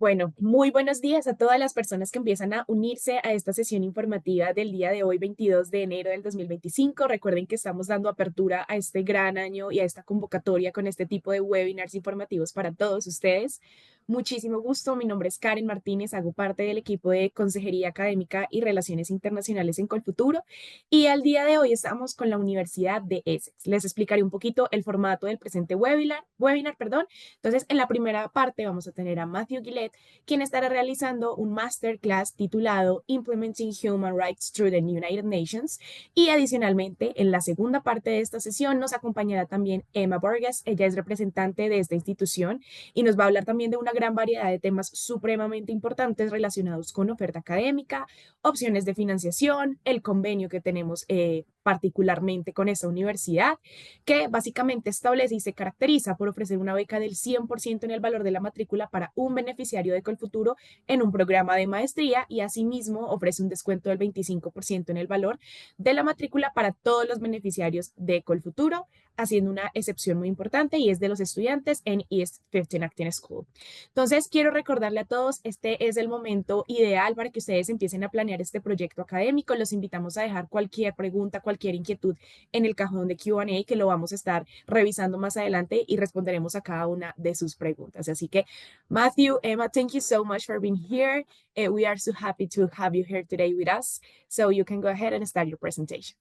Bueno, muy buenos días a todas las personas que empiezan a unirse a esta sesión informativa del día de hoy, 22 de enero del 2025. Recuerden que estamos dando apertura a este gran año y a esta convocatoria con este tipo de webinars informativos para todos ustedes. Muchísimo gusto, mi nombre es Karen Martínez, hago parte del equipo de Consejería Académica y Relaciones Internacionales en Colfuturo y al día de hoy estamos con la Universidad de Essex. Les explicaré un poquito el formato del presente webinar. Entonces, en la primera parte vamos a tener a Matthew Gillette, quien estará realizando un Masterclass titulado Implementing Human Rights Through the United Nations. Y adicionalmente, en la segunda parte de esta sesión nos acompañará también Emma Burgess. Ella es representante de esta institución y nos va a hablar también de una gran variedad de temas supremamente importantes relacionados con oferta académica, opciones de financiación, el convenio que tenemos particularmente con esta universidad, que básicamente establece y se caracteriza por ofrecer una beca del 100% en el valor de la matrícula para un beneficiario de Colfuturo en un programa de maestría y asimismo ofrece un descuento del 25% en el valor de la matrícula para todos los beneficiarios de Colfuturo, haciendo una excepción muy importante y es de los estudiantes en East 15 Acting School. Entonces, quiero recordarle a todos, este es el momento ideal para que ustedes empiecen a planear este proyecto académico. Los invitamos a dejar cualquier pregunta, cualquier inquietud en el cajón de Q&A que lo vamos a estar revisando más adelante y responderemos a cada una de sus preguntas. Así que, Matthew, Emma, thank you so much for being here. We are so happy to have you here today with us. So you can go ahead and start your presentation.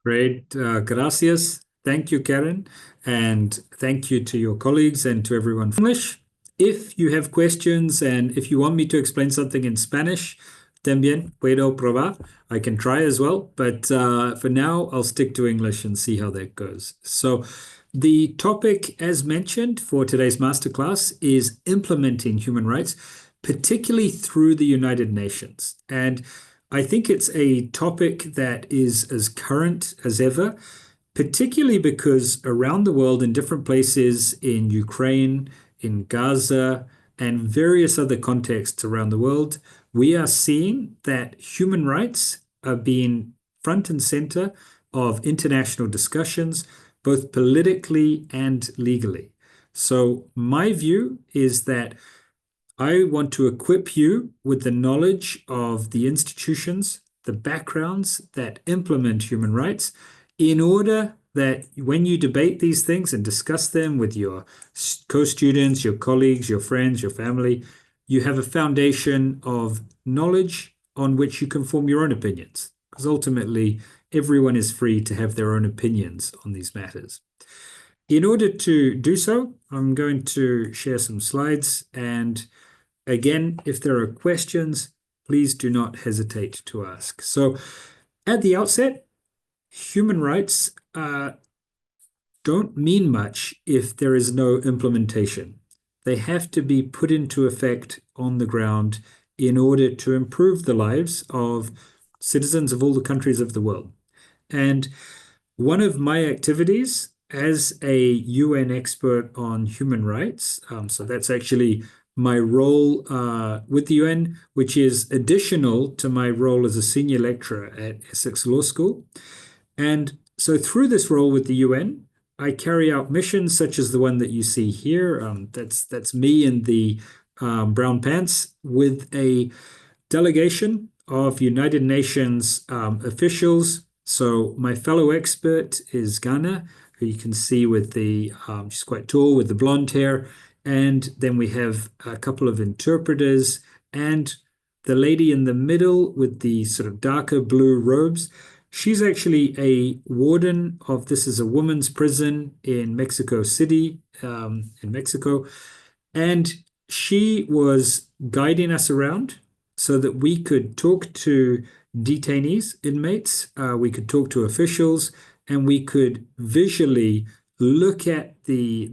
Great. Gracias. Thank you, Karen. And thank you to your colleagues and to everyone from English. If you have questions and if you want me to explain something in Spanish, también puedo probar. I can try as well. But for now, I'll stick to English and see how that goes. So the topic, as mentioned for today's masterclass, is implementing human rights, particularly through the United Nations. And I think it's a topic that is as current as ever, particularly because around the world, in different places, in Ukraine, in Gaza, and various other contexts around the world, we are seeing that human rights are being front and center of international discussions, both politically and legally. So my view is that I want to equip you with the knowledge of the institutions, the backgrounds that implement human rights, in order that when you debate these things and discuss them with your co-students, your colleagues, your friends, your family, you have a foundation of knowledge on which you can form your own opinions. Because ultimately, everyone is free to have their own opinions on these matters. In order to do so, I'm going to share some slides, and again, if there are questions, please do not hesitate to ask. So at the outset, human rights don't mean much if there is no implementation. They have to be put into effect on the ground in order to improve the lives of citizens of all the countries of the world. And one of my activities as a UN expert on human rights, so that's actually my role with the UN, which is additional to my role as a senior lecturer at Essex Law School. And so through this role with the UN, I carry out missions such as the one that you see here. That's me in the brown pants with a delegation of United Nations officials. So my fellow expert is Ghana, who you can see with the, she's quite tall with the blonde hair. And then we have a couple of interpreters and the lady in the middle with the sort of darker blue robes. She's actually a warden of, this is a women's prison in Mexico City, in Mexico. And she was guiding us around so that we could talk to detainees, inmates, we could talk to officials, and we could visually look at the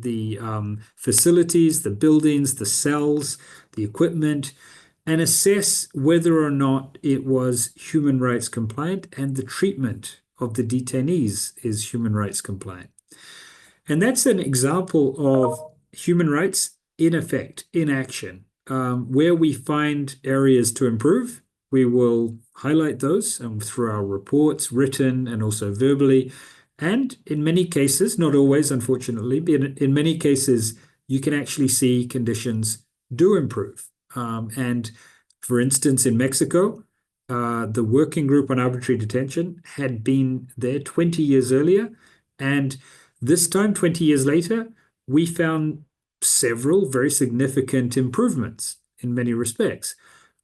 facilities, the buildings, the cells, the equipment, and assess whether or not it was human rights compliant and the treatment of the detainees is human rights compliant. And that's an example of human rights in effect, in action. Where we find areas to improve, we will highlight those through our reports, written and also verbally. And in many cases, not always, unfortunately, but in many cases, you can actually see conditions do improve. And for instance, in Mexico, the working group on arbitrary detention had been there 20 years earlier. And this time, 20 years later, we found several very significant improvements in many respects.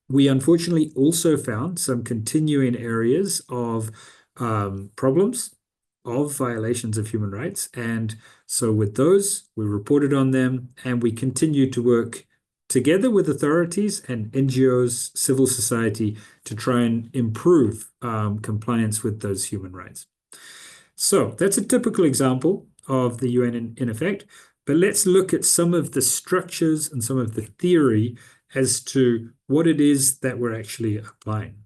We unfortunately also found some continuing areas of problems, of violations of human rights. And so with those, we reported on them, and we continued to work together with authorities and NGOs, civil society, to try and improve compliance with those human rights. So that's a typical example of the UN in effect. But let's look at some of the structures and some of the theory as to what it is that we're actually applying.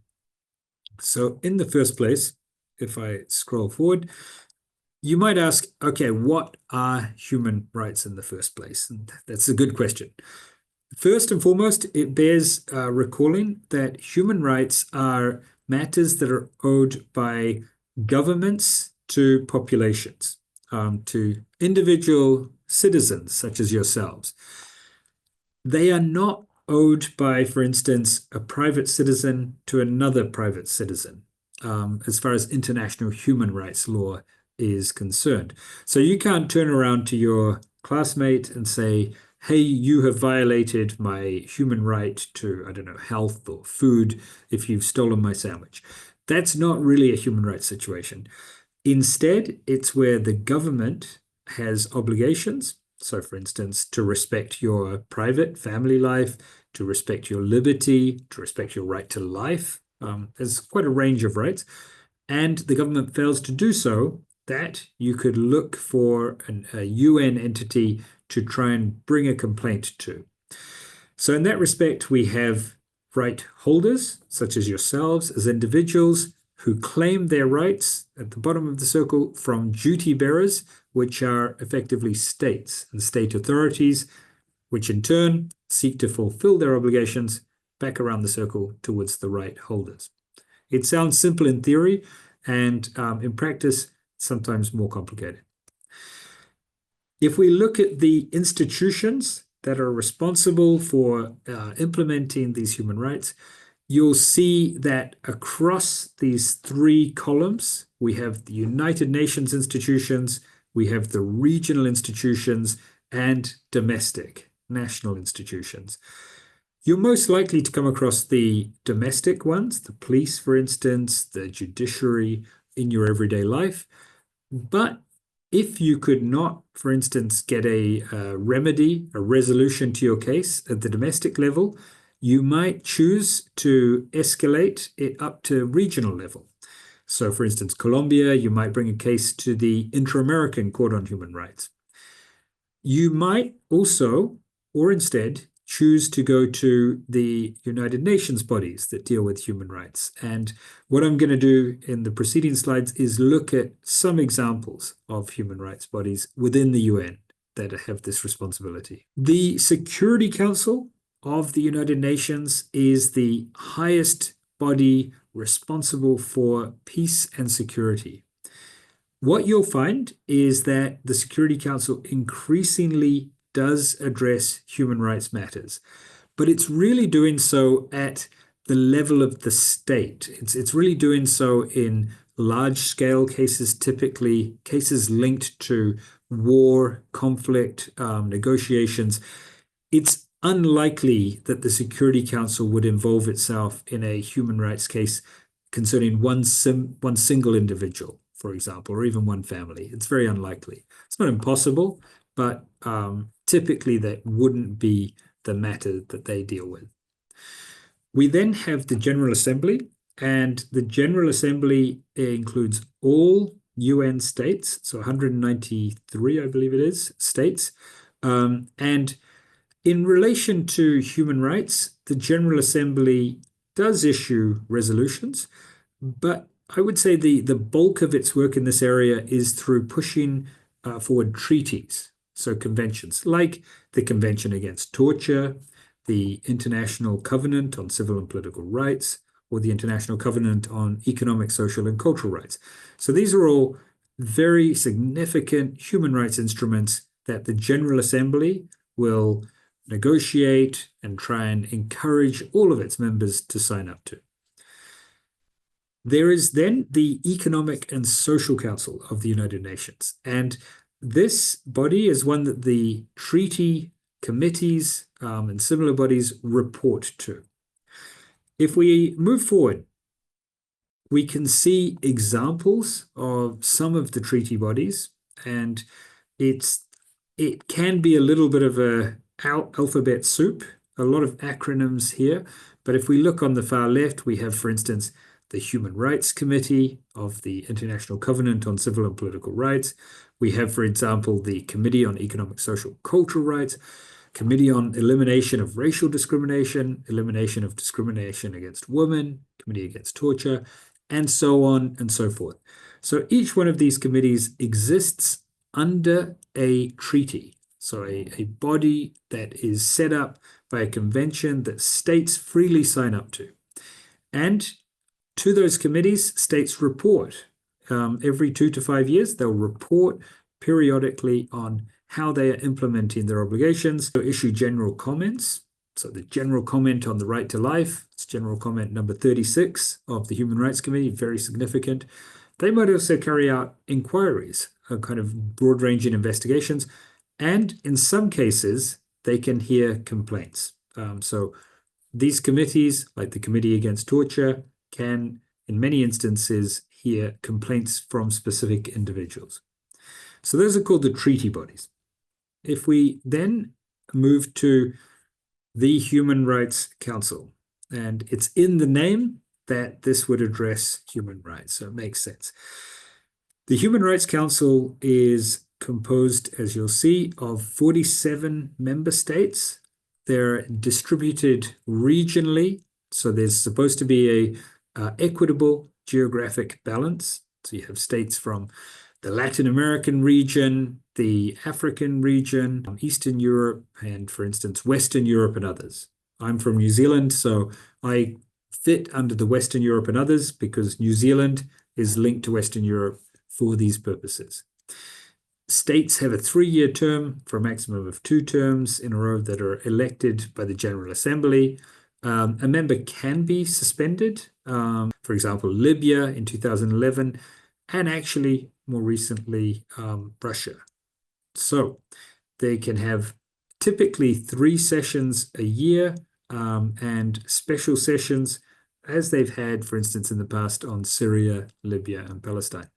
So in the first place, if I scroll forward, you might ask, okay, what are human rights in the first place? And that's a good question. First and foremost, it bears recalling that human rights are matters that are owed by governments to populations, to individual citizens such as yourselves. They are not owed by, for instance, a private citizen to another private citizen, as far as international human rights law is concerned. So you can't turn around to your classmate and say, hey, you have violated my human right to, I don't know, health or food if you've stolen my sandwich. That's not really a human rights situation. Instead, it's where the government has obligations. So, for instance, to respect your private family life, to respect your liberty, to respect your right to life. There's quite a range of rights. And the government fails to do so, that you could look for a UN entity to try and bring a complaint to. So in that respect, we have right holders, such as yourselves, as individuals who claim their rights at the bottom of the circle from duty bearers, which are effectively states and state authorities, which in turn seek to fulfill their obligations back around the circle towards the right holders. It sounds simple in theory, and in practice, sometimes more complicated. If we look at the institutions that are responsible for implementing these human rights, you'll see that across these three columns, we have the United Nations institutions, we have the regional institutions, and domestic, national institutions. You're most likely to come across the domestic ones, the police, for instance, the judiciary in your everyday life. But if you could not, for instance, get a remedy, a resolution to your case at the domestic level, you might choose to escalate it up to regional level. So, for instance, Colombia, you might bring a case to the Inter-American Court on Human Rights. You might also, or instead, choose to go to the United Nations bodies that deal with human rights. And what I'm going to do in the preceding slides is look at some examples of human rights bodies within the UN that have this responsibility. The Security Council of the United Nations is the highest body responsible for peace and security. What you'll find is that the Security Council increasingly does address human rights matters, but it's really doing so at the level of the state. It's really doing so in large-scale cases, typically cases linked to war, conflict, negotiations. It's unlikely that the Security Council would involve itself in a human rights case concerning one single individual, for example, or even one family. It's very unlikely. It's not impossible, but typically that wouldn't be the matter that they deal with. We then have the General Assembly, and the General Assembly includes all UN states, so 193, I believe it is, states. And in relation to human rights, the General Assembly does issue resolutions, but I would say the bulk of its work in this area is through pushing forward treaties, so conventions, like the Convention Against Torture, the International Covenant on Civil and Political Rights, or the International Covenant on Economic, Social, and Cultural Rights. So these are all very significant human rights instruments that the General Assembly will negotiate, and try and encourage all of its members to sign up to. There is then the Economic and Social Council of the United Nations, and this body is one that the treaty committees and similar bodies report to. If we move forward, we can see examples of some of the treaty bodies, and it can be a little bit of a alphabet soup, a lot of acronyms here. But if we look on the far left, we have, for instance, the Human Rights Committee of the International Covenant on Civil and Political Rights. We have, for example, the Committee on Economic, Social, Cultural Rights, Committee on Elimination of Racial Discrimination, Elimination of Discrimination Against Women, Committee Against Torture, and so on and so forth. So each one of these committees exists under a treaty, so a body that is set up by a convention that states freely sign up to. And to those committees, states report. Every 2 to 5 years, they'll report periodically on how they are implementing their obligations. They'll issue general comments. So the general comment on the right to life, it's general comment number 36 of the Human Rights Committee, very significant. They might also carry out inquiries, kind of broad-ranging investigations, and in some cases, they can hear complaints. So these committees, like the Committee Against Torture, can, in many instances, hear complaints from specific individuals. So those are called the treaty bodies. If we then move to the Human Rights Council, and it's in the name that this would address human rights, so it makes sense. The Human Rights Council is composed, as you'll see, of 47 member states. They're distributed regionally, so there's supposed to be a equitable geographic balance. So you have states from the Latin American region, the African region, Eastern Europe, and, for instance, Western Europe and others. I'm from New Zealand, so I fit under the Western Europe and others because New Zealand is linked to Western Europe for these purposes. States have a 3-year term for a maximum of 2 terms in a row that are elected by the General Assembly. A member can be suspended, for example, Libya in 2011, and actually more recently, Russia. So they can have typically 3 sessions a year and special sessions as they've had, for instance, in the past on Syria, Libya, and Palestine.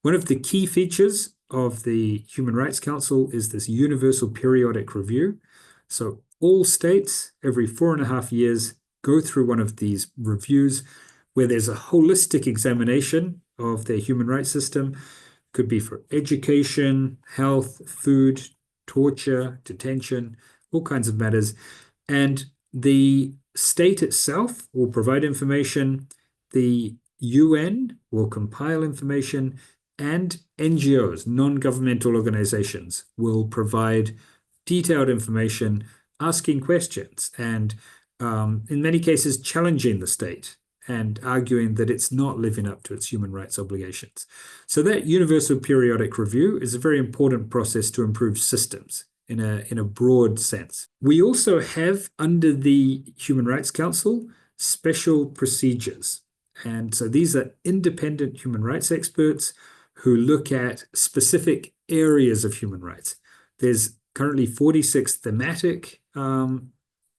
One of the key features of the Human Rights Council is this universal periodic review. So all states, every 4.5 years, go through one of these reviews where there's a holistic examination of their human rights system. Could be for education, health, food, torture, detention, all kinds of matters. And the state itself will provide information, the UN will compile information, and NGOs, non-governmental organizations, will provide detailed information, asking questions, and in many cases challenging the state and arguing that it's not living up to its human rights obligations. So that universal periodic review is a very important process to improve systems in a broad sense. We also have, under the Human Rights Council, special procedures. And so these are independent human rights experts who look at specific areas of human rights. There's currently 46 thematic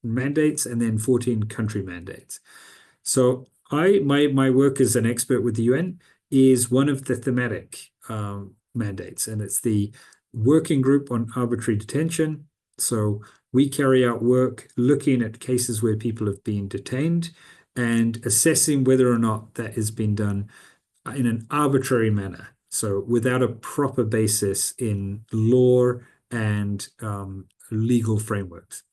mandates and then 14 country mandates. So my work as an expert with the UN is one of the thematic mandates, and it's the Working Group on Arbitrary Detention. So we carry out work looking at cases where people have been detained and assessing whether or not that has been done in an arbitrary manner. So without a proper basis in law and legal frameworks.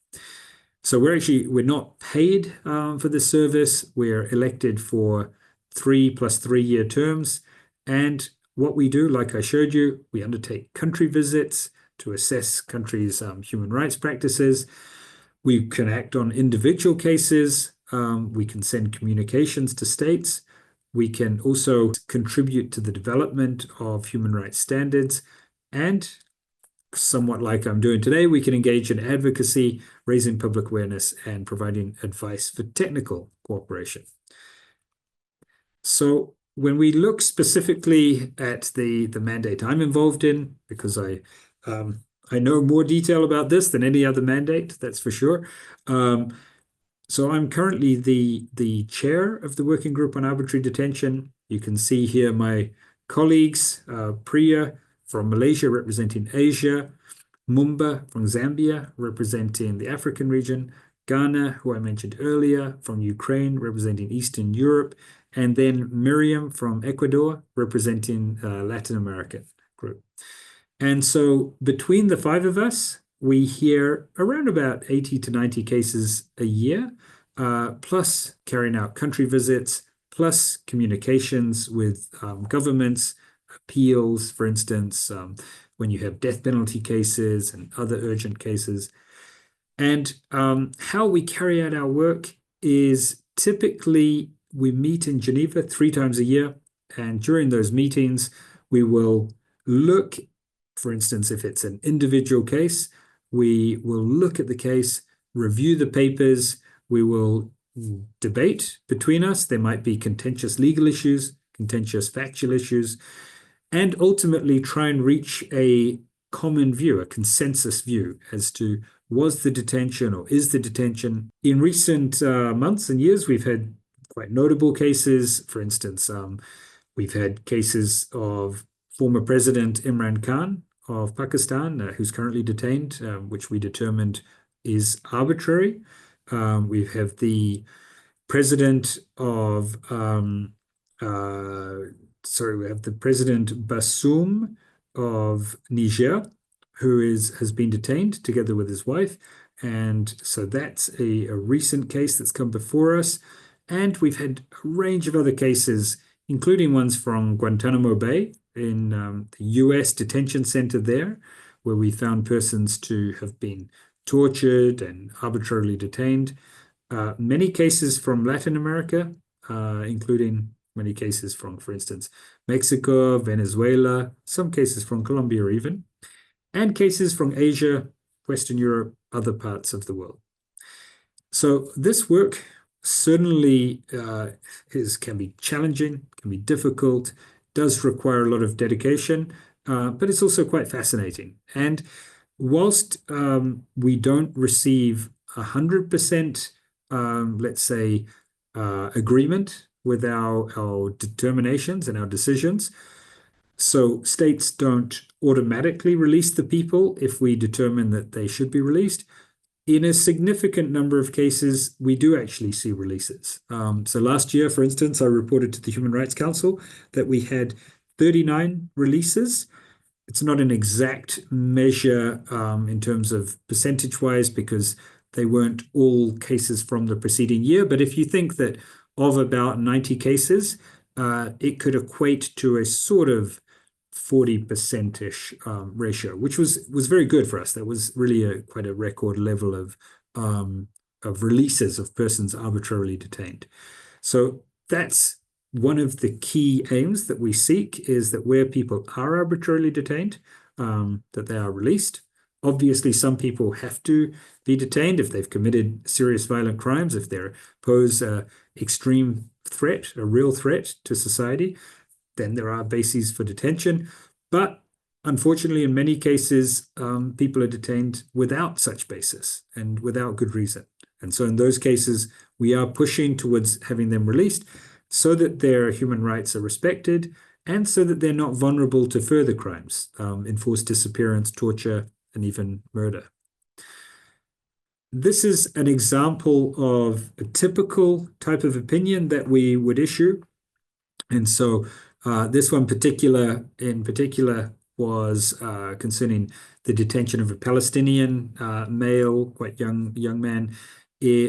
So we're not paid for this service. We're elected for 3 plus 3 year terms. And what we do, like I showed you, we undertake country visits to assess countries' human rights practices. We can act on individual cases. We can send communications to states. We can also contribute to the development of human rights standards. And somewhat like I'm doing today, we can engage in advocacy, raising public awareness, and providing advice for technical cooperation. So when we look specifically at the mandate I'm involved in, because I know more detail about this than any other mandate, that's for sure. So I'm currently the chair of the working group on arbitrary detention. You can see here my colleagues, Priya from Malaysia representing Asia, Mumba from Zambia representing the African region, Ghana, who I mentioned earlier, from Ukraine representing Eastern Europe, and then Miriam from Ecuador representing Latin American group. And so between the five of us, we hear around about 80 to 90 cases a year, plus carrying out country visits, plus communications with governments, appeals, for instance, when you have death penalty cases and other urgent cases. And how we carry out our work is typically we meet in Geneva 3 times a year. And during those meetings, we will look, for instance, if it's an individual case, we will look at the case, review the papers, we will debate between us. There might be contentious legal issues, contentious factual issues, and ultimately try and reach a common view, a consensus view as to was the detention or is the detention. In recent months and years, we've had quite notable cases. For instance, we've had cases of former President Imran Khan of Pakistan, who's currently detained, which we determined is arbitrary. We have the president of, we have the President Bassoum of Niger, who has been detained together with his wife. And so that's a recent case that's come before us. And we've had a range of other cases, including ones from Guantanamo Bay in the US detention center there, where we found persons to have been tortured and arbitrarily detained. Many cases from Latin America, including many cases from, for instance, Mexico, Venezuela, some cases from Colombia even, and cases from Asia, Western Europe, other parts of the world. So this work certainly can be challenging, can be difficult, does require a lot of dedication, but it's also quite fascinating. And whilst we don't receive 100%, let's say, agreement with our determinations and our decisions, so states don't automatically release the people if we determine that they should be released. In a significant number of cases, we do actually see releases. So last year, for instance, I reported to the Human Rights Council that we had 39 releases. It's not an exact measure in terms of percentage-wise because they weren't all cases from the preceding year. But if you think that of about 90 cases, it could equate to a sort of 40%-ish ratio, which was very good for us. That was really quite a record level of releases of persons arbitrarily detained. So that's one of the key aims that we seek, is that where people are arbitrarily detained, that they are released. Obviously, some people have to be detained if they've committed serious violent crimes, if they pose an extreme threat, a real threat to society, then there are bases for detention. But unfortunately, in many cases, people are detained without such basis and without good reason. And so in those cases, we are pushing towards having them released so that their human rights are respected and so that they're not vulnerable to further crimes, enforced disappearance, torture, and even murder. This is an example of a typical type of opinion that we would issue. And so this one in particular was concerning the detention of a Palestinian male, quite young man,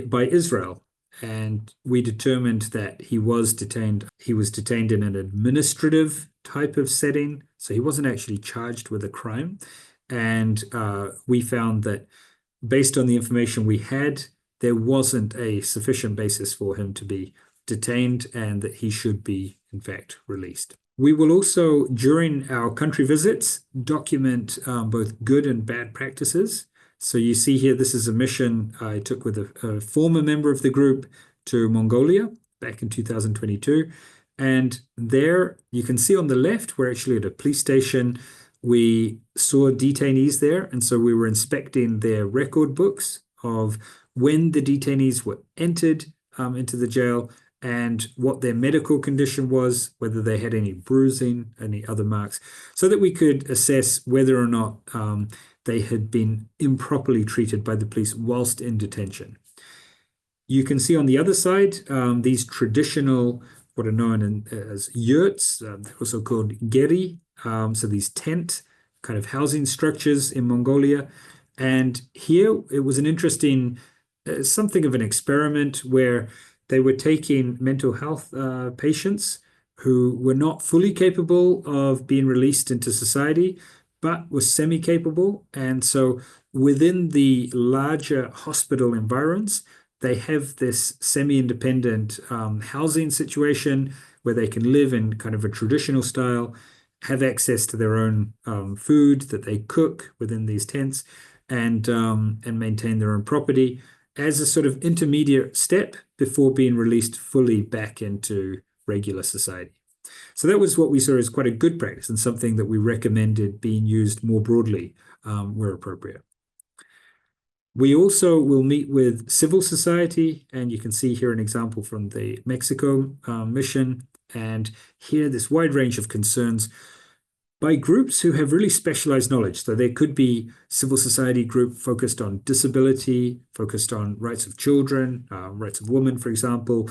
by Israel. And we determined that he was detained. He was detained in an administrative type of setting, so he wasn't actually charged with a crime. And we found that based on the information we had, there wasn't a sufficient basis for him to be detained and that he should be, in fact, released. We will also, during our country visits, document both good and bad practices. So you see here, this is a mission I took with a former member of the group to Mongolia back in 2022. And there you can see on the left, we're actually at a police station. We saw detainees there. And so we were inspecting their record books of when the detainees were entered into the jail and what their medical condition was, whether they had any bruising, any other marks, so that we could assess whether or not they had been improperly treated by the police whilst in detention. You can see on the other side these traditional, what are known as yurts, they're also called geri, so these tent kind of housing structures in Mongolia. And here it was an interesting, something of an experiment where they were taking mental health patients who were not fully capable of being released into society, but were semi-capable. And so within the larger hospital environs, they have this semi-independent housing situation where they can live in kind of a traditional style, have access to their own food that they cook within these tents, and maintain their own property as a sort of intermediate step before being released fully back into regular society. So that was what we saw as quite a good practice and something that we recommended being used more broadly where appropriate. We also will meet with civil society, and you can see here an example from the Mexico mission, and here this wide range of concerns by groups who have really specialized knowledge. So there could be civil society group focused on disability, focused on rights of children, rights of women, for example,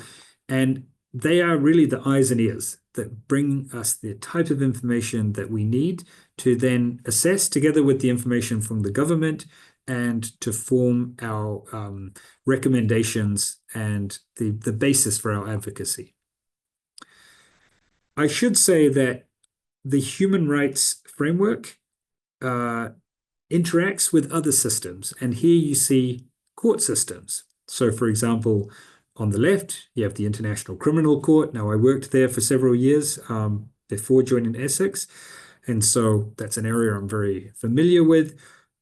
and they are really the eyes and ears that bring us the type of information that we need to then assess together with the information from the government and to form our recommendations and the basis for our advocacy. I should say that the human rights framework interacts with other systems. And here you see court systems. So, for example, on the left, you have the International Criminal Court. Now, I worked there for several years before joining Essex. And so that's an area I'm very familiar with.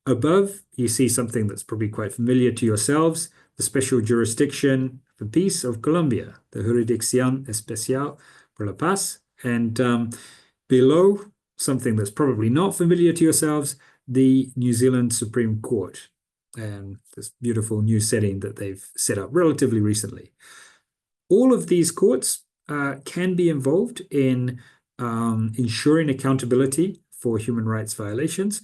Above, you see something that's probably quite familiar to yourselves, the Special Jurisdiction for Peace of Colombia, the Jurisdicción Especial por la Paz. And below, something that's probably not familiar to yourselves, the New Zealand Supreme Court, and this beautiful new setting that they've set up relatively recently. All of these courts can be involved in ensuring accountability for human rights violations.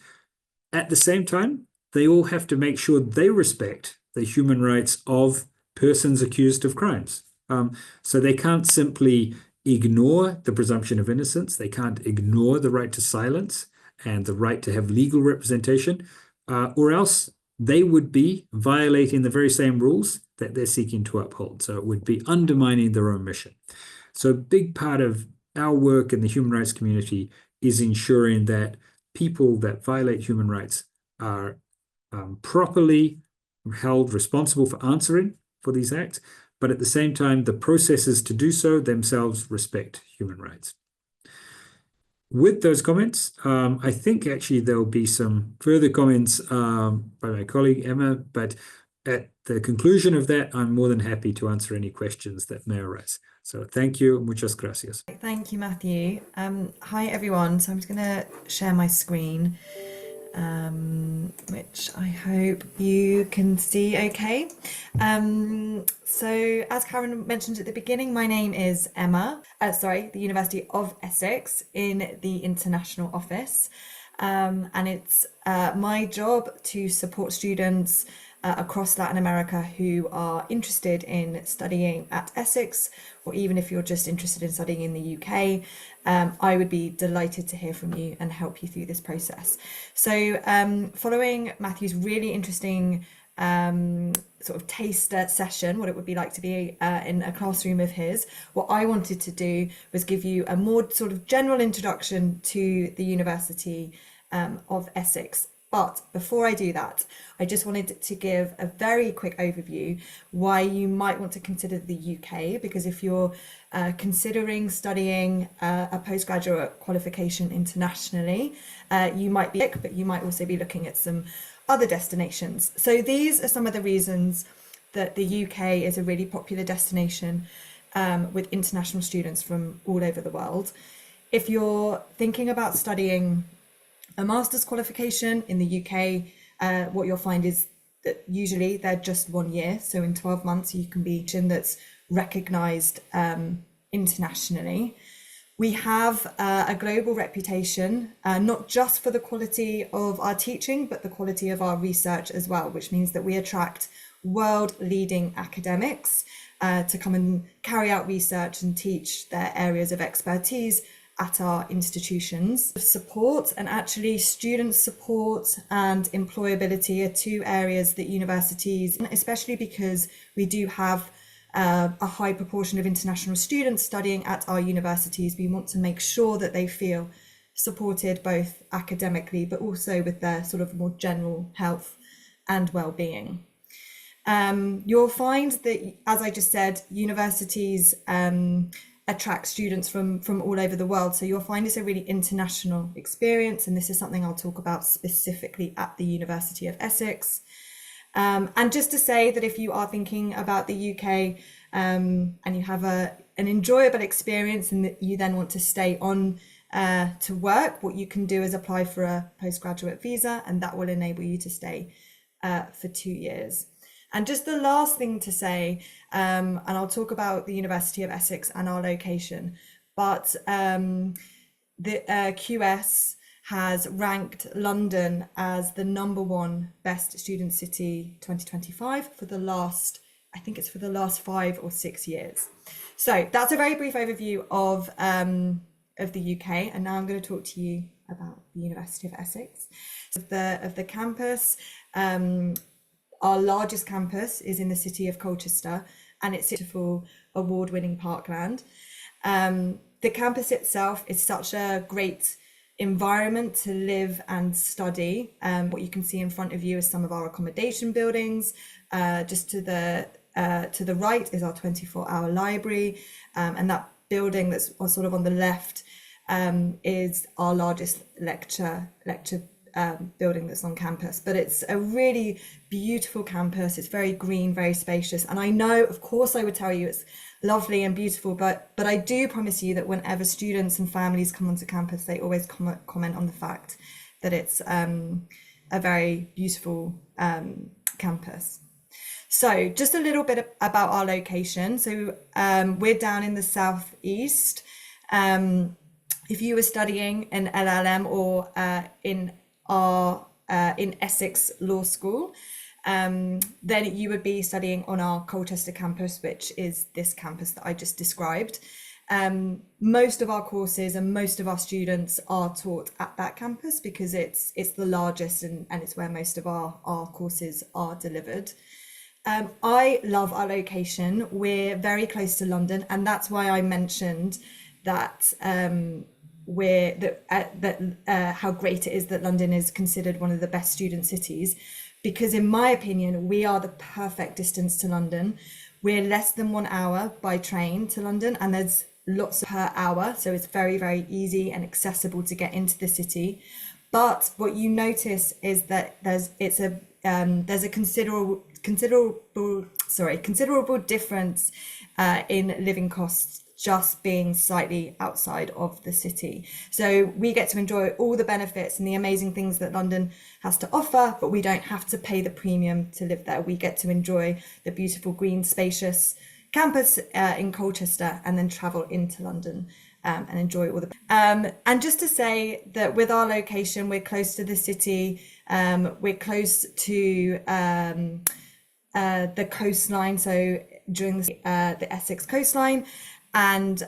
At the same time, they all have to make sure they respect the human rights of persons accused of crimes. So they can't simply ignore the presumption of innocence. They can't ignore the right to silence and the right to have legal representation, or else they would be violating the very same rules that they're seeking to uphold. So it would be undermining their own mission. So a big part of our work in the human rights community is ensuring that people that violate human rights are properly held responsible for answering for these acts, but at the same time, the processes to do so themselves respect human rights. With those comments, I think actually there'll be some further comments by my colleague Emma, but at the conclusion of that, I'm more than happy to answer any questions that may arise. So thank you, muchas gracias. Thank you, Matthew. Hi, everyone. So I'm just going to share my screen, which I hope you can see okay. So as Karen mentioned at the beginning, my name is Emma, the University of Essex in the International Office. And it's my job to support students across Latin America who are interested in studying at Essex, or even if you're just interested in studying in the UK, I would be delighted to hear from you and help you through this process. So following Matthew's really interesting sort of taste session, what it would be like to be in a classroom of his, what I wanted to do was give you a more sort of general introduction to the University of Essex But before I do that, I just wanted to give a very quick overview why you might want to consider the UK, because if you're considering studying a postgraduate qualification internationally, you might be, but you might also be looking at some other destinations. So these are some of the reasons that the UK is a really popular destination with international students from all over the world. If you're thinking about studying a master's qualification in the UK, what you'll find is that usually they're just 1 year. So in 12 months, you can be that's recognised internationally. We have a global reputation, not just for the quality of our teaching, but the quality of our research as well, which means that we attract world-leading academics to come and carry out research and teach their areas of expertise at our institutions. Support, and actually student support and employability are two areas that universities, especially because we do have a high proportion of international students studying at our universities, we want to make sure that they feel supported both academically but also with their sort of more general health and well-being. You'll find that, as I just said, universities attract students from all over the world. So you'll find it's a really international experience. And this is something I'll talk about specifically at the University of Essex. And just to say that if you are thinking about the UK and you have an enjoyable experience and that you then want to stay on to work, what you can do is apply for a postgraduate visa, and that will enable you to stay for 2 years. And just the last thing to say, and I'll talk about the University of Essex and our location, but the QS has ranked London as the #1 best student city 2025 for the last, I think it's for the last 5 or 6 years. So that's a very brief overview of the UK. And now I'm going to talk to you about the University of Essex. Of the campus, our largest campus is in the city of Colchester, and it's a beautiful award-winning parkland. The campus itself is such a great environment to live and study. What you can see in front of you is some of our accommodation buildings. Just to the right is our 24-hour library, and that building that's sort of on the left is our largest lecture building that's on campus. But it's a really beautiful campus. It's very green, very spacious. And I know, of course, I would tell you it's lovely and beautiful, but I do promise you that whenever students and families come onto campus, they always comment on the fact that it's a very beautiful campus. So just a little bit about our location. So we're down in the southeast. If you were studying an LLM or in Essex Law School, then you would be studying on our Colchester campus, which is this campus that I just described. Most of our courses and most of our students are taught at that campus because it's the largest and it's where most of our courses are delivered. I love our location. We're very close to London, and that's why I mentioned that how great it is that London is considered one of the best student cities, because in my opinion, we are the perfect distance to London. We're less than 1 hour by train to London, and there's lots per hour, so it's very, very easy and accessible to get into the city. But what you notice is that there's a considerable difference in living costs just being slightly outside of the city. So we get to enjoy all the benefits and the amazing things that London has to offer, but we don't have to pay the premium to live there. We get to enjoy the beautiful green, spacious campus in Colchester and then travel into London and enjoy all the... and just to say that with our location, we're close to the city, we're close to the coastline, so during the Essex coastline, and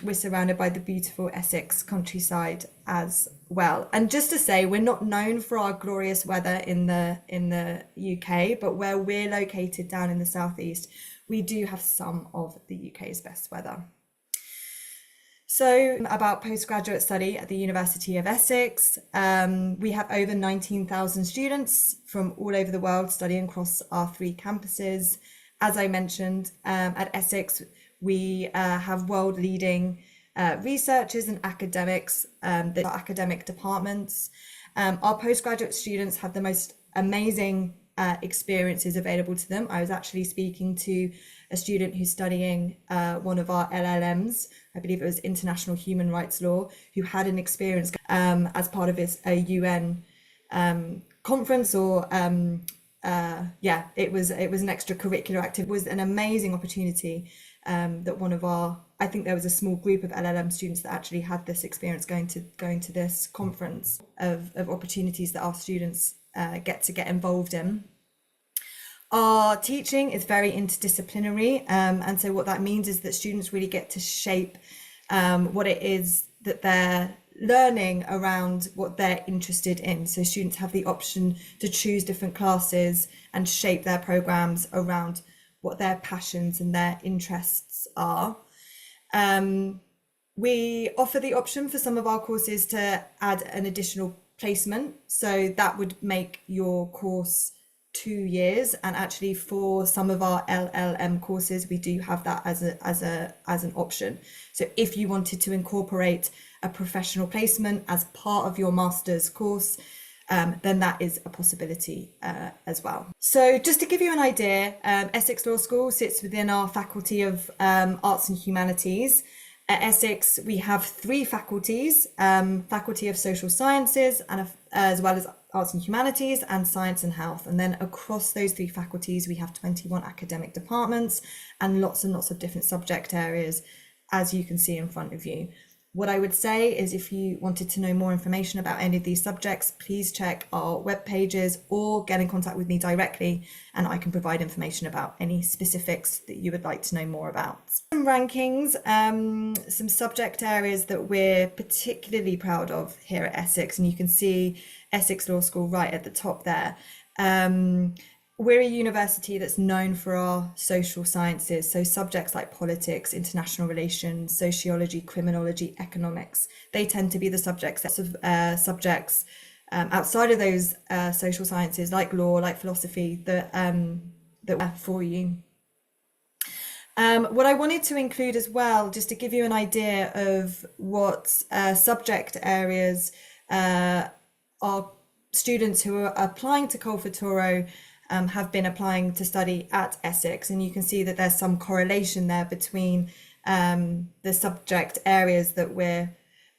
we're surrounded by the beautiful Essex countryside as well. And just to say, we're not known for our glorious weather in the UK, but where we're located down in the southeast, we do have some of the UK's best weather. So about postgraduate study at the University of Essex, we have over 19,000 students from all over the world studying across our 3 campuses. As I mentioned, at Essex, we have world-leading researchers and academics, the academic departments. Our postgraduate students have the most amazing experiences available to them. I was actually speaking to a student who's studying one of our LLMs, I believe it was International Human Rights Law, who had an experience as part of a UN conference, or it was an extracurricular activity. It was an amazing opportunity that one of our, I think there was a small group of LLM students that actually had this experience going to this conference of opportunities that our students get involved in. Our teaching is very interdisciplinary, and so what that means is that students really get to shape what it is that they're learning around what they're interested in. So students have the option to choose different classes and shape their programs around what their passions and their interests are. We offer the option for some of our courses to add an additional placement, so that would make your course 2 years, and actually for some of our LLM courses we do have that as an option. So if you wanted to incorporate a professional placement as part of your master's course, then that is a possibility as well. So just to give you an idea, Essex Law School sits within our Faculty of Arts and Humanities. At Essex, we have 3 faculties, Faculty of Social Sciences, and as well as Arts and Humanities and Science and Health. And then across those 3 faculties, we have 21 academic departments and lots of different subject areas, as you can see in front of you. What I would say is, if you wanted to know more information about any of these subjects, please check our web pages or get in contact with me directly, and I can provide information about any specifics that you would like to know more about. Some rankings, some subject areas that we're particularly proud of here at Essex, and you can see Essex Law School right at the top there. We're a university that's known for our social sciences, so subjects like politics, international relations, sociology, criminology, economics, they tend to be the subjects outside of those social sciences, like law, like philosophy, that are for you. What I wanted to include as well, just to give you an idea of what subject areas our students who are applying to COLFUTURO have been applying to study at Essex, and you can see that there's some correlation there between the subject areas that we're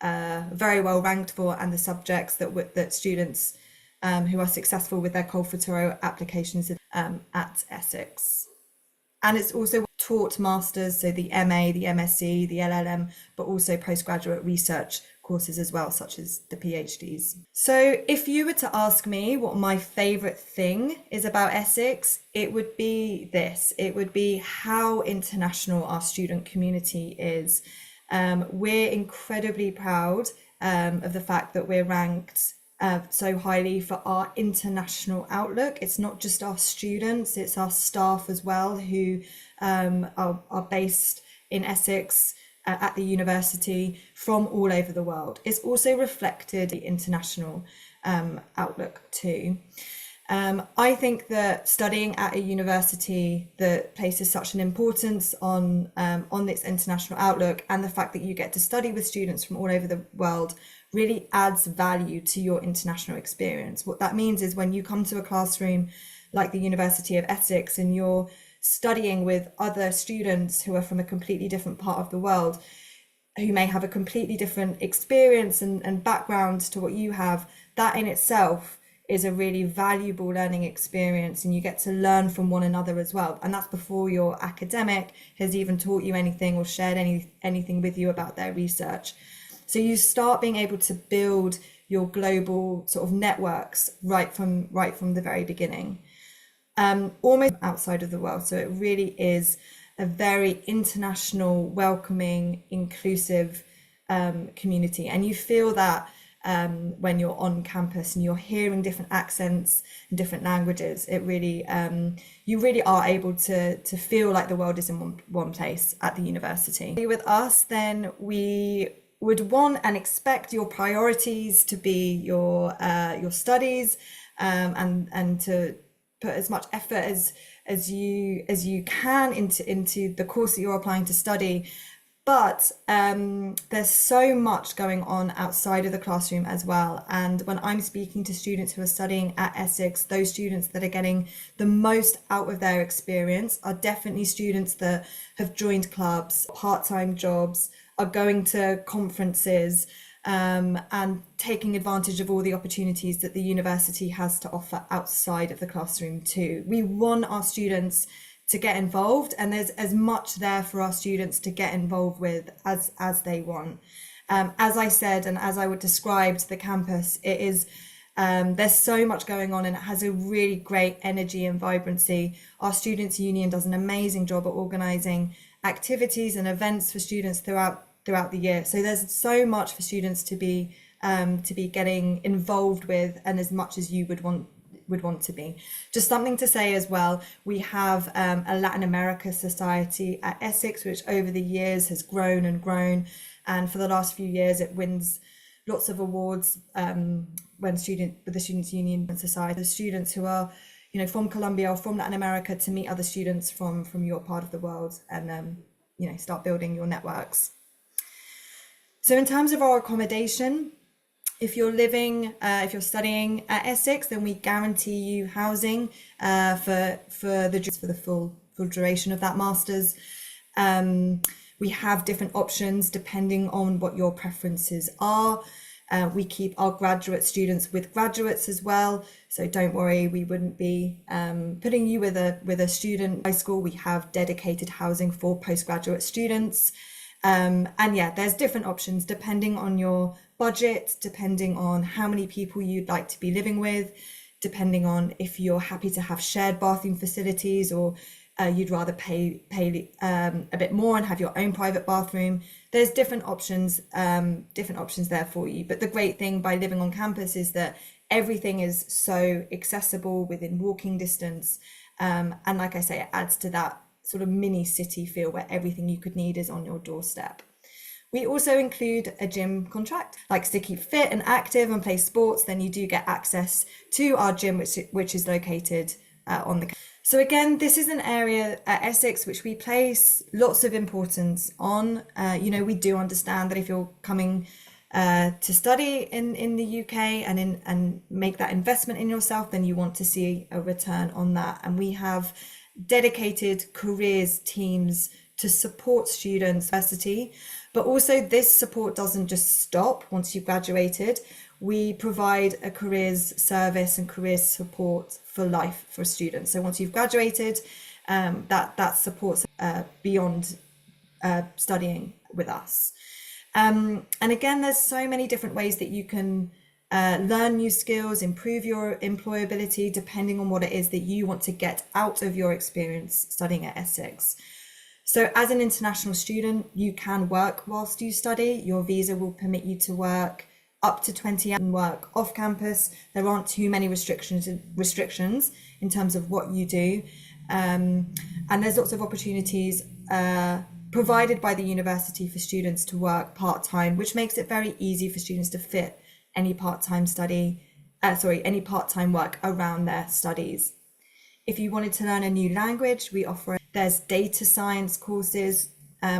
very well ranked for and the subjects that students who are successful with their COLFUTURO applications at Essex. And it's also taught masters, so the MA, the MSc, the LLM, but also postgraduate research courses as well, such as the PhDs. So if you were to ask me what my favorite thing is about Essex, it would be this. It would be how international our student community is. We're incredibly proud of the fact that we're ranked so highly for our international outlook. It's not just our students, it's our staff as well, who are based in Essex at the university from all over the world. It's also reflected the international outlook too. I think that studying at a university that places such an importance on its international outlook, and the fact that you get to study with students from all over the world, really adds value to your international experience. What that means is, when you come to a classroom like the University of Essex and you're studying with other students who are from a completely different part of the world, who may have a completely different experience and background to what you have, that in itself is a really valuable learning experience, and you get to learn from one another as well. And that's before your academic has even taught you anything or shared anything with you about their research. So you start being able to build your global sort of networks right from the very beginning, almost outside of the world. So it really is a very international, welcoming, inclusive community, and you feel that when you're on campus and you're hearing different accents and different languages. It really, you really are able to feel like the world is in one place at the university. With us, then we would want and expect your priorities to be your studies, and to put as much effort as you can into the course that you're applying to study. But there's so much going on outside of the classroom as well. And when I'm speaking to students who are studying at Essex, those students that are getting the most out of their experience are definitely students that have joined clubs, part-time jobs, are going to conferences, and taking advantage of all the opportunities that the university has to offer outside of the classroom too. We want our students to get involved, and there's as much there for our students to get involved with as they want. As I said, and as I would describe the campus, it is there's so much going on, and it has a really great energy and vibrancy. Our Students' Union does an amazing job at organising activities and events for students throughout the year. So there's so much for students to be getting involved with, and as much as you would want to be. Just something to say as well, we have a Latin America Society at Essex, which over the years has grown and grown, and for the last few years it wins lots of awards with the Students' Union Society. The students who are from Colombia or from Latin America to meet other students from your part of the world, and start building your networks. So in terms of our accommodation, if you're studying at Essex, then we guarantee you housing for the full duration of that master's. We have different options depending on what your preferences are. We keep our graduate students with graduates as well, so don't worry, we wouldn't be putting you with a student high school. We have dedicated housing for postgraduate students. And yeah, there's different options depending on your budget, depending on how many people you'd like to be living with, depending on if you're happy to have shared bathroom facilities, or you'd rather pay a bit more and have your own private bathroom. There's different options there for you. But the great thing by living on campus is that everything is so accessible within walking distance. And like I say, it adds to that sort of mini city feel where everything you could need is on your doorstep. We also include a gym contract. Likes to keep fit and active and play sports, then you do get access to our gym, which is located on the. So again, this is an area at Essex which we place lots of importance on. We do understand that if you're coming to study in the UK and make that investment in yourself, then you want to see a return on that. And we have dedicated careers teams to support students at university, but also this support doesn't just stop once you've graduated. We provide a careers service and careers support for life for students. So once you've graduated, that supports beyond studying with us. And again, there's so many different ways that you can learn new skills, improve your employability, depending on what it is that you want to get out of your experience studying at Essex. So as an international student, you can work whilst you study. Your visa will permit you to work up to 20 hours and work off campus. There aren't too many restrictions in terms of what you do. And there's lots of opportunities provided by the university for students to work part-time, which makes it very easy for students to fit any part-time work around their studies. If you wanted to learn a new language, there's data science courses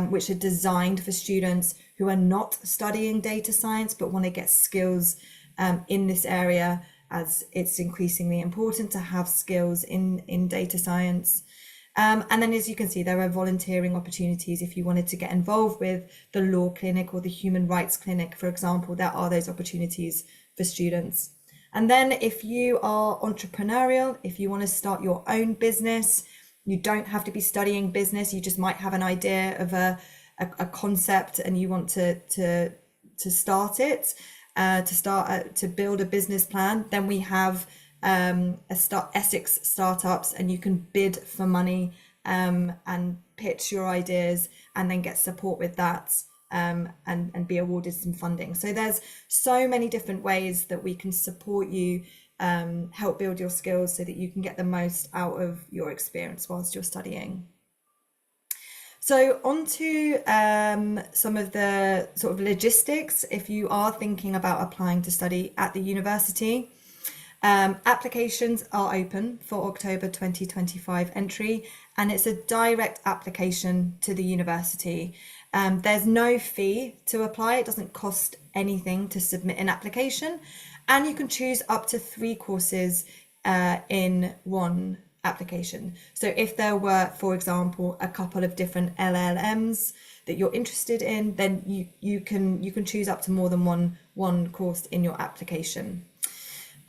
which are designed for students who are not studying data science but want to get skills in this area, as it's increasingly important to have skills in data science. And then, as you can see, there are volunteering opportunities. If you wanted to get involved with the law clinic or the human rights clinic, for example, there are those opportunities for students. And then if you are entrepreneurial, if you want to start your own business, you don't have to be studying business. You just might have an idea of a concept and you want to start it, to build a business plan. Then we have Essex startups, and you can bid for money and pitch your ideas and then get support with that. and be awarded some funding. So there's so many different ways that we can support you, help build your skills so that you can get the most out of your experience whilst you're studying. So on to some of the sort of logistics if you are thinking about applying to study at the university. Applications are open for October 2025 entry, and it's a direct application to the university. There's no fee to apply. It doesn't cost anything to submit an application, and you can choose up to 3 courses in one application. So if there were, for example, a couple of different LLMs that you're interested in, then you can choose up to more than one course in your application.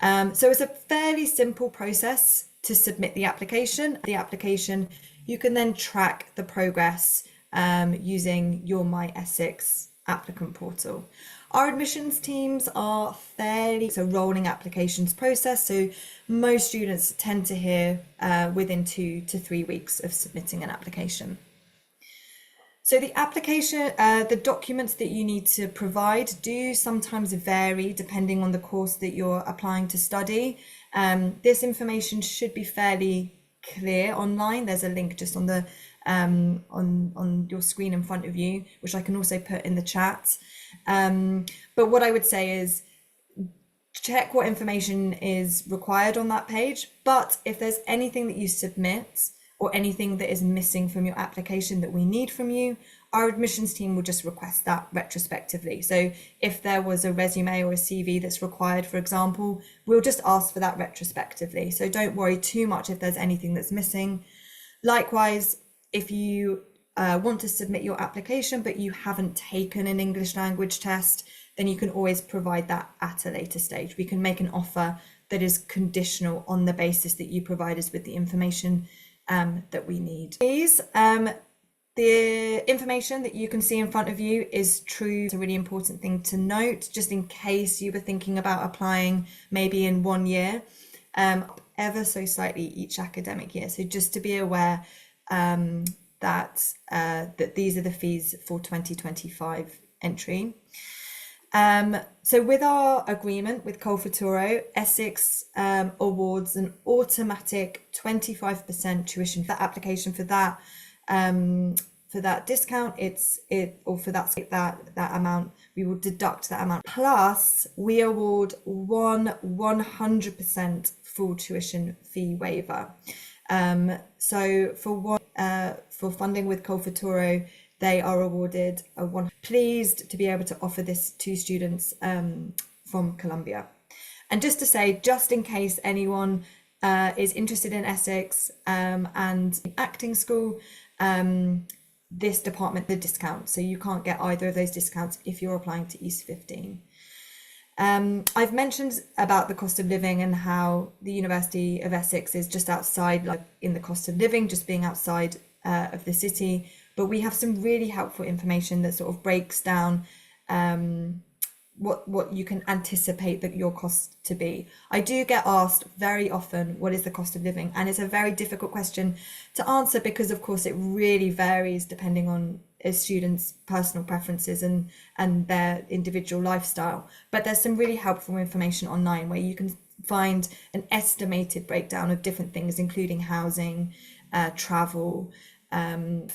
So it's a fairly simple process to submit the application. You can then track the progress using your My Essex applicant portal. Our admissions teams are it's a rolling applications process, so most students tend to hear within 2 to 3 weeks of submitting an application. So the application, the documents that you need to provide do sometimes vary depending on the course that you're applying to study. This information should be fairly clear online. There's a link just on the on your screen in front of you, which I can also put in the chat. But what I would say is check what information is required on that page. But if there's anything that you submit or anything that is missing from your application that we need from you, our admissions team will just request that retrospectively. So if there was a resume or a CV that's required, for example, we'll just ask for that retrospectively. So don't worry too much if there's anything that's missing. Likewise, if you want to submit your application but you haven't taken an English language test, then you can always provide that at a later stage. We can make an offer that is conditional on the basis that you provide us with the information that we need. Please, the information that you can see in front of you is true. It's a really important thing to note, just in case you were thinking about applying maybe in 1 year, ever so slightly each academic year. So just to be aware that these are the fees for 2025 entry. So with our agreement with COLFUTURO, Essex awards an automatic 25% tuition for application for that discount. For that amount, we will deduct that amount. Plus, we award 100% full tuition fee waiver. So for funding with COLFUTURO, they are awarded a one. Pleased to be able to offer this to students from Columbia. And just to say, just in case anyone is interested in Essex and acting school, this department, the discount. So you can't get either of those discounts if you're applying to East 15. I've mentioned about the cost of living and how the University of Essex is just outside, like in the cost of living, just being outside of the city. But we have some really helpful information that sort of breaks down what you can anticipate that your cost to be. I do get asked very often, what is the cost of living? And it's a very difficult question to answer because, of course, it really varies depending on a student's personal preferences and their individual lifestyle. But there's some really helpful information online where you can find an estimated breakdown of different things, including housing, travel. So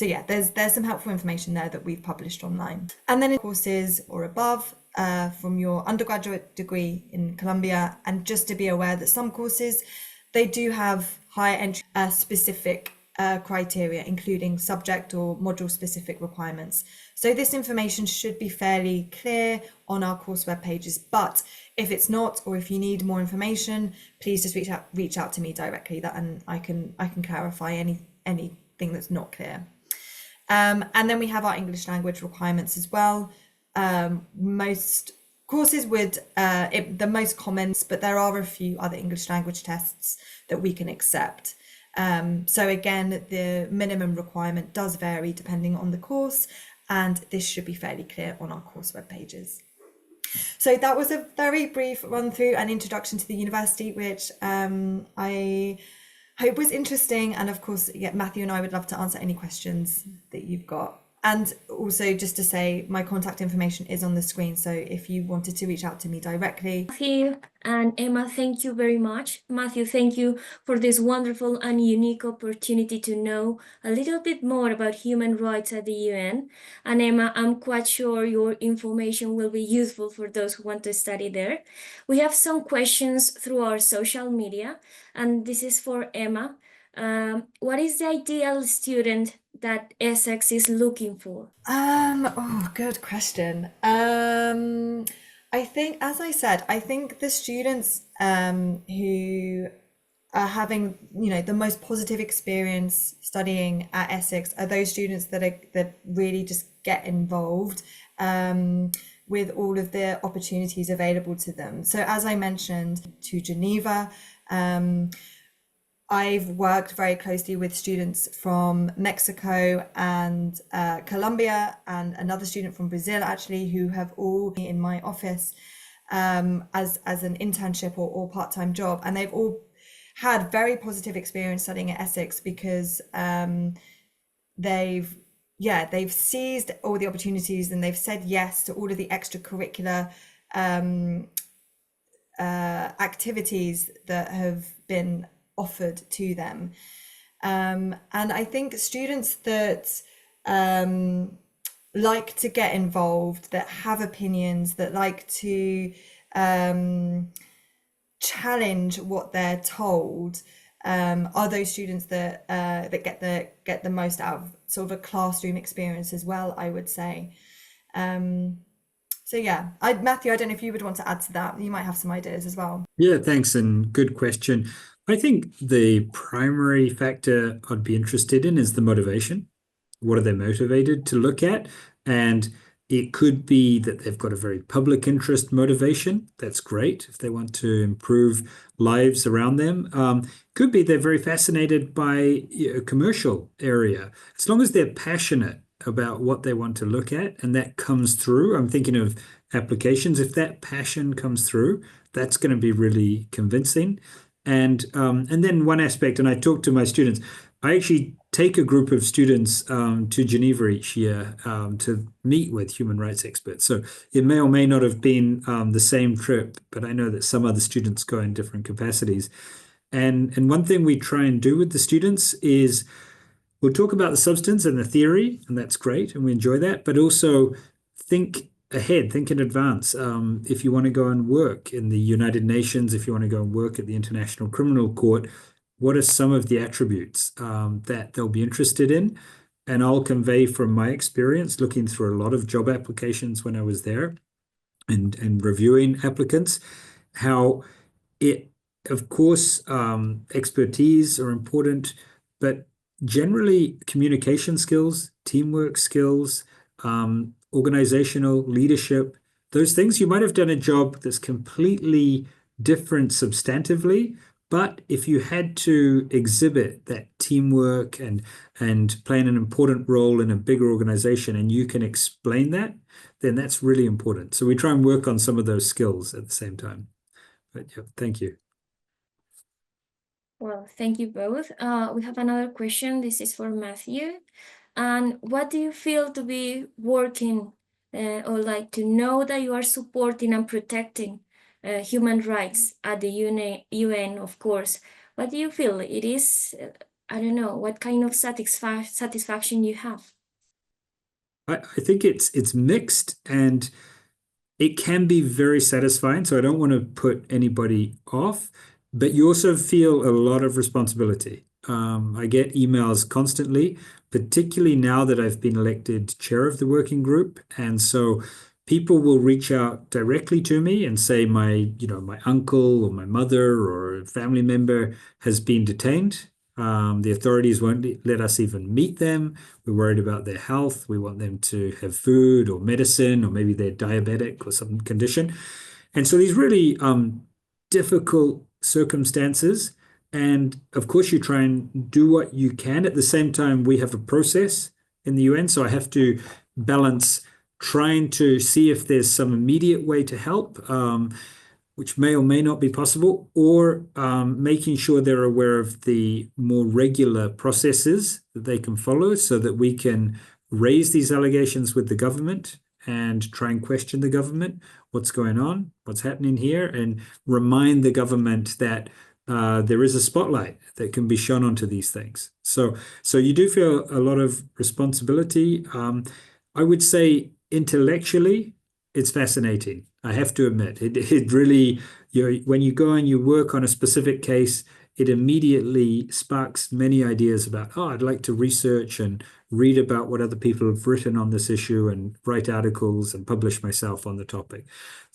yeah, there's some helpful information there that we've published online. And then in courses or above from your undergraduate degree in Columbia, and just to be aware that some courses, they do have higher entry specific criteria, including subject or module specific requirements. So this information should be fairly clear on our course web pages, but if it's not, or if you need more information, please just reach out to me directly, and I can clarify anything that's not clear. And then we have our English language requirements as well. Most courses would, the most common, but there are a few other English language tests that we can accept. So again, the minimum requirement does vary depending on the course, and this should be fairly clear on our course web pages. So that was a very brief run through and introduction to the university, which I hope was interesting. And of course, yeah, Matthew and I would love to answer any questions that you've got. And also just to say, my contact information is on the screen. So if you wanted to reach out to me directly. Matthew and Emma, thank you very much. Matthew, thank you for this wonderful and unique opportunity to know a little bit more about human rights at the UN. And Emma, I'm quite sure your information will be useful for those who want to study there. We have some questions through our social media, and this is for Emma. What is the ideal student that Essex is looking for? Good question. I think, as I said, I think the students who are having, the most positive experience studying at Essex are those students that really just get involved with all of the opportunities available to them. So as I mentioned, to Geneva, I've worked very closely with students from Mexico and Colombia, and another student from Brazil, actually, who have all been in my office as an internship or part-time job. And they've all had very positive experience studying at Essex because they've seized all the opportunities and they've said yes to all of the extracurricular activities that have been offered to them. And I think students that like to get involved, that have opinions, that like to challenge what they're told, are those students that get the most out of sort of a classroom experience as well, I would say. So yeah, Matthew, I don't know if you would want to add to that. You might have some ideas as well. Yeah, thanks, and good question. I think the primary factor I'd be interested in is the motivation. What are they motivated to look at? And it could be that they've got a very public interest motivation. That's great if they want to improve lives around them. Could be they're very fascinated by a commercial area. As long as they're passionate about what they want to look at and that comes through, I'm thinking of applications. If that passion comes through, that's going to be really convincing. And then one aspect, and I talk to my students, I actually take a group of students to Geneva each year to meet with human rights experts. So it may or may not have been the same trip, but I know that some other students go in different capacities. And one thing we try and do with the students is we'll talk about the substance and the theory, and that's great, and we enjoy that, but also think ahead, think in advance. If you want to go and work in the United Nations, if you want to go and work at the International Criminal Court, what are some of the attributes that they'll be interested in? And I'll convey from my experience, looking through a lot of job applications when I was there and reviewing applicants, how it, of course, expertise are important, but generally communication skills, teamwork skills, organizational leadership, those things. You might have done a job that's completely different substantively, but if you had to exhibit that teamwork and playing an important role in a bigger organization and you can explain that, then that's really important. So we try and work on some of those skills at the same time. But yeah, thank you. Well, thank you both. We have another question. This is for Matthew. And what do you feel to be working or like to know that you are supporting and protecting human rights at the UN, of course? What do you feel it is? I don't know, what kind of satisfaction you have? I think it's mixed, and it can be very satisfying. So I don't want to put anybody off, but you also feel a lot of responsibility. I get emails constantly, particularly now that I've been elected chair of the working group. And so people will reach out directly to me and say my uncle or my mother or a family member has been detained. The authorities won't let us even meet them. We're worried about their health. We want them to have food or medicine, or maybe they're diabetic or some condition. And so these really difficult circumstances. And of course, you try and do what you can. At the same time, we have a process in the UN. So I have to balance trying to see if there's some immediate way to help, which may or may not be possible, or making sure they're aware of the more regular processes that they can follow so that we can raise these allegations with the government and try and question the government, what's going on, what's happening here, and remind the government that there is a spotlight that can be shone onto these things. So you do feel a lot of responsibility. I would say intellectually, it's fascinating. I have to admit, it really, when you go and you work on a specific case, it immediately sparks many ideas about, oh, I'd like to research and read about what other people have written on this issue and write articles and publish myself on the topic.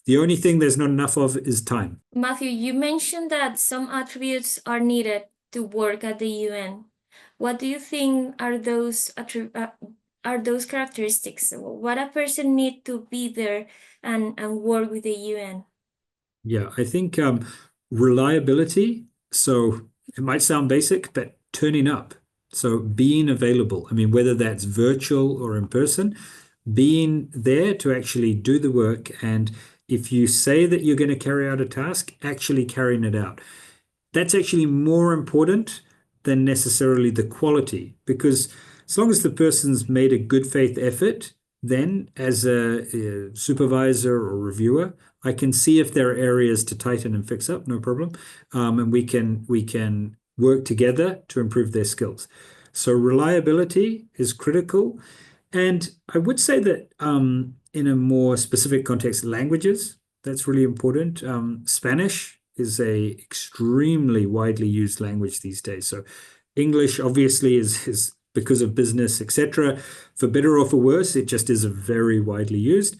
The only thing there's not enough of is time. Matthew, you mentioned that some attributes are needed to work at the UN. What do you think are those characteristics? What a person need to be there and work with the UN? Yeah, I think reliability. So it might sound basic, but turning up. So being available. I mean, whether that's virtual or in person, being there to actually do the work. And if you say that you're going to carry out a task, actually carrying it out. That's actually more important than necessarily the quality, because as long as the person's made a good faith effort, then as a supervisor or reviewer, I can see if there are areas to tighten and fix up, no problem. And we can work together to improve their skills. So reliability is critical. And I would say that in a more specific context, languages, that's really important. Spanish is a extremely widely used language these days. So English obviously is because of business, etc. For better or for worse, it just is a very widely used.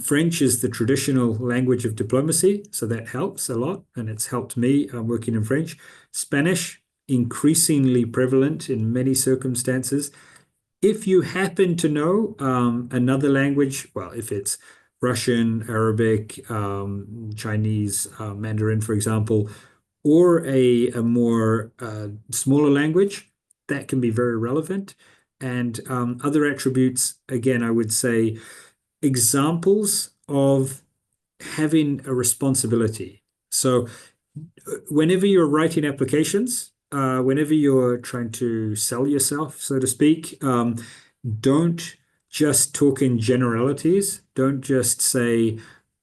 French is the traditional language of diplomacy, so that helps a lot, and it's helped me working in French. Spanish, increasingly prevalent in many circumstances. If you happen to know another language, well, if it's Russian, Arabic, Chinese, Mandarin, for example, or a more smaller language, that can be very relevant. And other attributes, again, I would say examples of having a responsibility. So whenever you're writing applications, whenever you're trying to sell yourself, so to speak, don't just talk in generalities. Don't just say,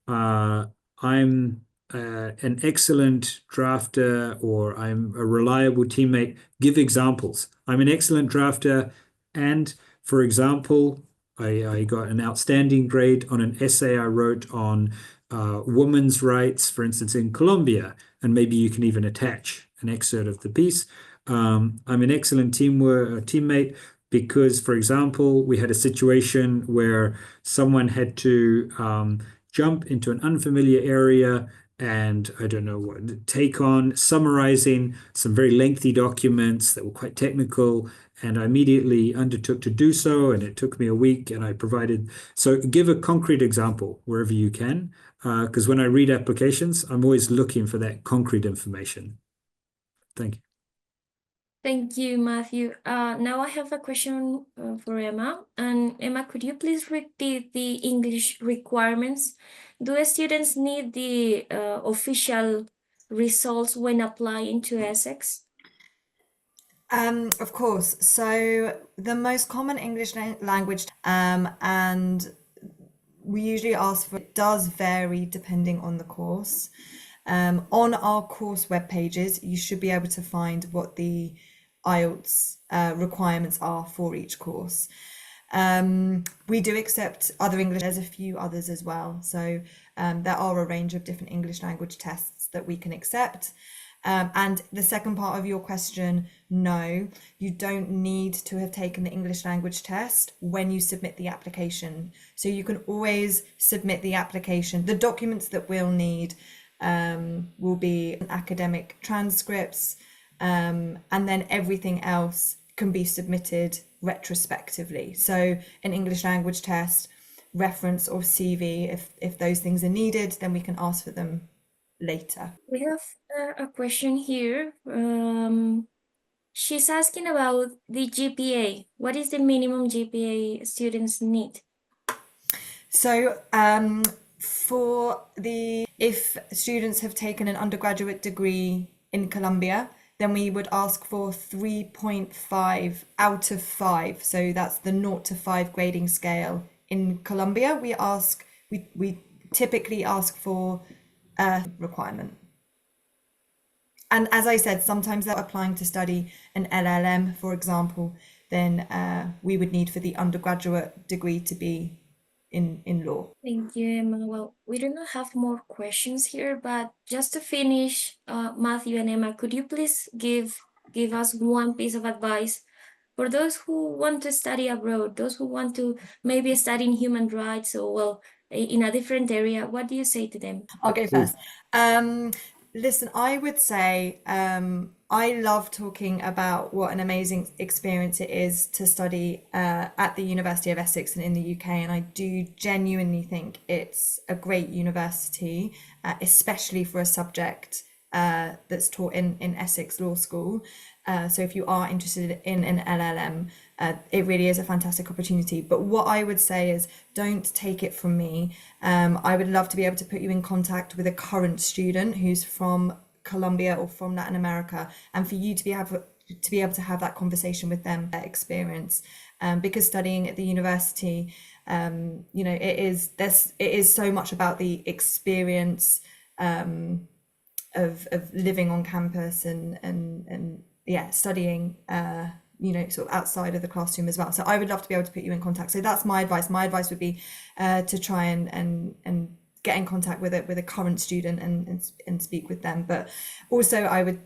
I'm an excellent drafter or I'm a reliable teammate. Give examples. I'm an excellent drafter, and for example, I got an outstanding grade on an essay I wrote on women's rights, for instance, in Colombia, and maybe you can even attach an excerpt of the piece. I'm an excellent teammate because, for example, we had a situation where someone had to jump into an unfamiliar area and I don't know what, take on summarizing some very lengthy documents that were quite technical. And I immediately undertook to do so, and it took me a week, and I provided. So give a concrete example wherever you can, because when I read applications, I'm always looking for that concrete information. Thank you. Thank you, Matthew. Now I have a question for Emma. And Emma, could you please repeat the English requirements? Do students need the official results when applying to Essex? Of course. So the most common English language, and we usually ask for, it does vary depending on the course. On our course web pages, you should be able to find what the IELTS requirements are for each course. We do accept other English. There's a few others as well. So there are a range of different English language tests that we can accept. And the second part of your question, no, you don't need to have taken the English language test when you submit the application. So you can always submit the application. The documents that we'll need will be academic transcripts, and then everything else can be submitted retrospectively. So an English language test, reference or CV, if those things are needed, then we can ask for them later. We have a question here. She's asking about the GPA. What is the minimum GPA students need? So if students have taken an undergraduate degree in Colombia, then we would ask for 3.5 out of 5. So that's the 0 to 5 grading scale. In Colombia, we typically ask for a requirement. And as I said, sometimes they're applying to study an LLM, for example, then we would need for the undergraduate degree to be in law. Thank you, Emma. Well, we do not have more questions here, but just to finish, Matthew and Emma, could you please give us one piece of advice for those who want to study abroad, those who want to maybe study in human rights or, well, in a different area? What do you say to them? I'll go first. Listen, I would say I love talking about what an amazing experience it is to study at the University of Essex and in the UK, and I do genuinely think it's a great university, especially for a subject that's taught in Essex Law School. So if you are interested in an LLM, it really is a fantastic opportunity. But what I would say is, don't take it from me. I would love to be able to put you in contact with a current student who's from Colombia or from Latin America, and for you to be able to have that conversation with them, that experience. Because studying at the university, it is so much about the experience of living on campus and studying sort of outside of the classroom as well. So I would love to be able to put you in contact. So that's my advice. My advice would be to try and get in contact with a current student and speak with them. But also I would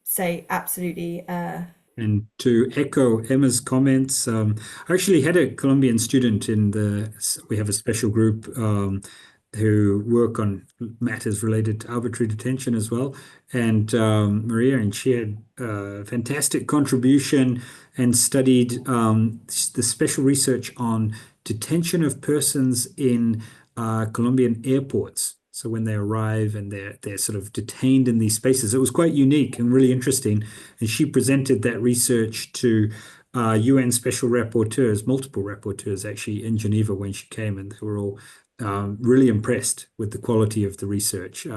say absolutely and to echo Emma's comments, I actually had a Colombian student we have a special group who work on matters related to arbitrary detention as well. And Maria, and she had a fantastic contribution and studied the special research on detention of persons in Colombian airports. So when they arrive and they're sort of detained in these spaces, it was quite unique and really interesting. And she presented that research to UN special rapporteurs, multiple rapporteurs actually in Geneva when she came, and they were all really impressed with the quality of the research.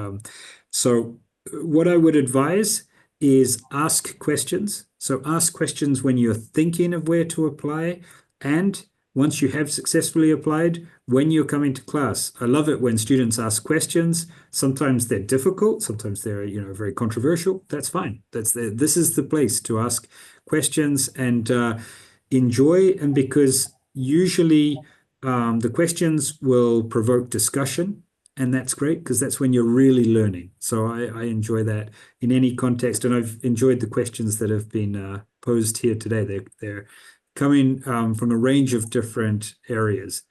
So what I would advise is ask questions. So ask questions when you're thinking of where to apply, and once you have successfully applied, when you're coming to class. I love it when students ask questions. Sometimes they're difficult, sometimes they're very controversial. That's fine. This is the place to ask questions and enjoy, and because usually the questions will provoke discussion, and that's great because that's when you're really learning. So I enjoy that in any context, and I've enjoyed the questions that have been posed here today. They're coming from a range of different areas.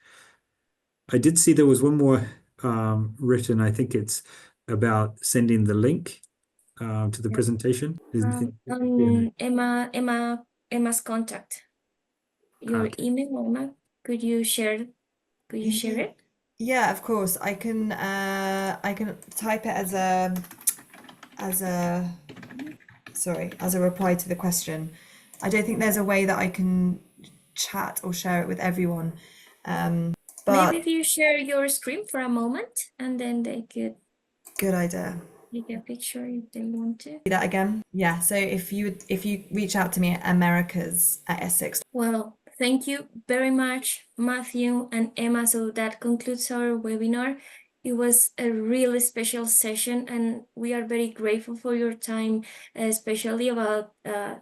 I did see there was one more written. I think it's about sending the link to the presentation. Emma's contact. Your email, Emma. Could you share it? Yeah, of course. I can type it as a reply to the question. I don't think there's a way that I can chat or share it with everyone. But maybe if you share your screen for a moment, and then they could. Good idea. Take a picture if they want to. Do that again. Yeah. So if you reach out to me at Americas@Essex. Well, thank you very much, Matthew and Emma. So that concludes our webinar. It was a really special session, and we are very grateful for your time, especially about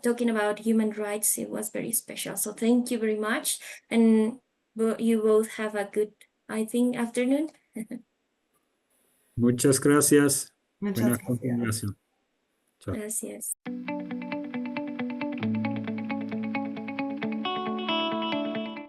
talking about human rights. It was very special. So thank you very much. And you both have a good, I think, afternoon. Muchas gracias. Muchas Buena gracias. continuación. Chao. Gracias.